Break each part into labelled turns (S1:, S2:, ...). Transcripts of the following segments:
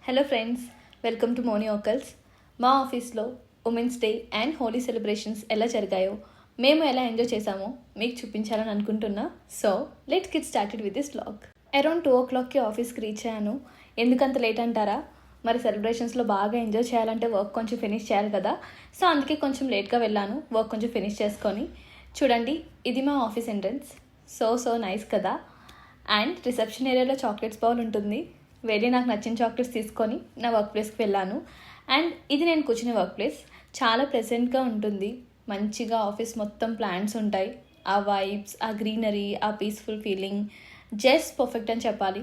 S1: Hello friends, welcome to మోనీ ఓకల్స్. మా ఆఫీస్లో women's day and Holi celebrations ఎలా జరిగాయో, మేము ఎలా ఎంజాయ్ చేసామో మీకు చూపించాలని అనుకుంటున్నా. So let's get started with this vlog. Around 2 o'clockకి ఆఫీస్కి రీచ్ అయ్యాను. ఎందుకంత లేట్ అంటారా? మరి సెలబ్రేషన్స్లో బాగా ఎంజాయ్ చేయాలంటే వర్క్ కొంచెం ఫినిష్ చేయాలి కదా. సో అందుకే కొంచెం లేట్గా వెళ్ళాను, వర్క్ కొంచెం ఫినిష్ చేసుకొని. చూడండి, ఇది మా ఆఫీస్ ఎంట్రన్స్. సో నైస్ కదా. అండ్ రిసెప్షన్ ఏరియాలో చాక్లెట్స్ బౌల్ ఉంటుంది. వెళ్ళి నాకు నచ్చిన చాక్లెట్స్ తీసుకొని నా వర్క్ ప్లేస్కి వెళ్ళాను. అండ్ ఇది నేను కూర్చునే వర్క్ ప్లేస్. చాలా ప్లెజెంట్గా ఉంటుంది. మంచిగా ఆఫీస్ మొత్తం ప్లాంట్స్ ఉంటాయి. ఆ వైబ్స్, ఆ గ్రీనరీ, ఆ పీస్ఫుల్ ఫీలింగ్ జస్ట్ పర్ఫెక్ట్ అని చెప్పాలి.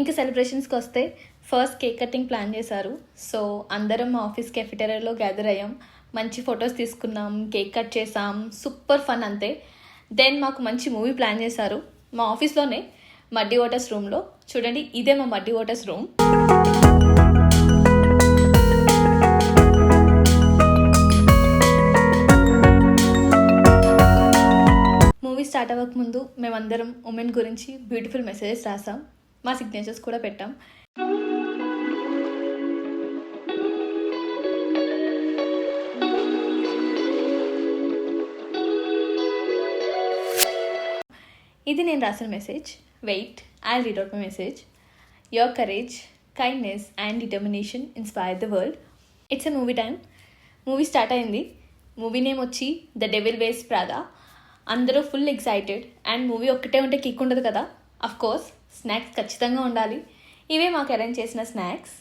S1: ఇంకా సెలబ్రేషన్స్కి వస్తే ఫస్ట్ కేక్ కటింగ్ ప్లాన్ చేశారు. సో అందరం మా ఆఫీస్ కెఫెటేరియాలో గ్యాదర్ అయ్యాం. మంచి ఫొటోస్ తీసుకున్నాం, కేక్ కట్ చేసాం, సూపర్ ఫన్ అంతే. దెన్ మాకు మంచి మూవీ ప్లాన్ చేశారు మా ఆఫీస్లోనే, మడ్డీ వాటర్స్ రూమ్లో. చూడండి, ఇదే మా muddy waters room. Movie start అవ్వక ముందు మేమందరం ఉమెన్ గురించి బ్యూటిఫుల్ మెసేజెస్ రాసాం, మా సిగ్నేచర్స్ కూడా పెట్టాం. ఇది నేను రాసిన message. Wait, I'll read out my message. Your courage, kindness and determination inspire the world. It's a movie time. Movie start అయింది. మూవీ నేమ్ వచ్చి ద డెవిల్ వేర్స్ ప్రాదా. అందరూ ఫుల్ ఎక్సైటెడ్. అండ్ మూవీ ఒక్కటే ఉంటే kick ఉండదు కదా. Course snacks ఖచ్చితంగా ఉండాలి. ఇవే మాకు అరేంజ్ చేసిన స్నాక్స్.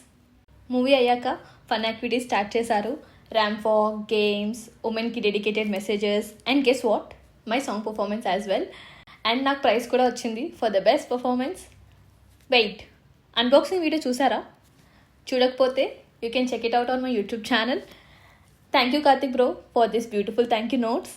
S1: మూవీ అయ్యాక ఫన్ యాక్టివిటీస్ స్టార్ట్ చేశారు. ర్యాంప్ వాక్, గేమ్స్, ఉమెన్కి dedicated messages and guess what, my song performance as well. And నాకు ప్రైజ్ కూడా వచ్చింది for the best performance. Wait, unboxing video చూసారా? చూడకపోతే you can check it out on my YouTube channel. Thank you Karthik bro for this beautiful thank you notes.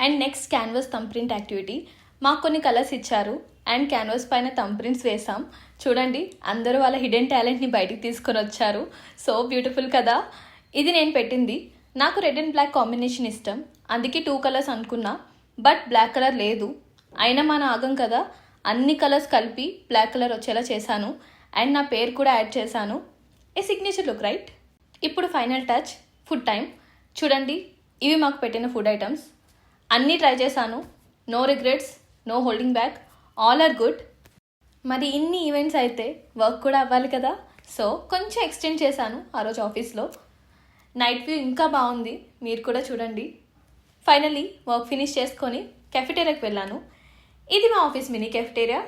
S1: And next canvas thumb print activity. మాకు కొన్ని colours ఇచ్చారు and canvas పైన thumb prints వేసాం. చూడండి, అందరూ వాళ్ళ హిడెన్ టాలెంట్ని బయటికి తీసుకొని వచ్చారు. సో బ్యూటిఫుల్ కదా. ఇది నేను పెట్టింది. నాకు రెడ్ అండ్ బ్లాక్ కాంబినేషన్ ఇష్టం, అందుకే 2 కలర్స్ అనుకున్నా. బట్ బ్లాక్ కలర్ లేదు. అయినా మన ఆగం కదా, అన్ని కలర్స్ కలిపి బ్లాక్ కలర్ వచ్చేలా చేశాను. అండ్ నా పేరు కూడా యాడ్ చేశాను. A signature look, right? ఇప్పుడు ఫైనల్ టచ్, ఫుడ్ టైం. చూడండి, ఇవి మాకు పెట్టిన ఫుడ్ ఐటమ్స్. అన్నీ ట్రై చేశాను. No regrets, no holding back, all are good. మరి ఇన్ని ఈవెంట్స్ అయితే వర్క్ కూడా అవ్వాలి కదా. సో కొంచెం ఎక్స్టెండ్ చేశాను ఆ రోజు ఆఫీస్లో. నైట్ వ్యూ ఇంకా బాగుంది, మీరు కూడా చూడండి. ఫైనలీ వర్క్ ఫినిష్ చేసుకొని కెఫెటేరియాకి వెళ్ళాను. ఇది మా office mini cafeteria.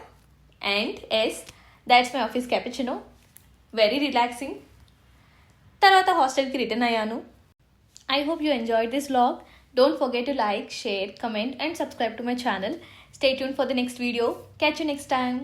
S1: And yes, that's my office cappuccino. Very relaxing. తర్వాత హాస్టల్కి రిటర్న్ అయ్యాను. I hope you enjoyed this vlog. Don't forget to like, share, comment and subscribe to my channel. Stay tuned for the next video. Catch you next time.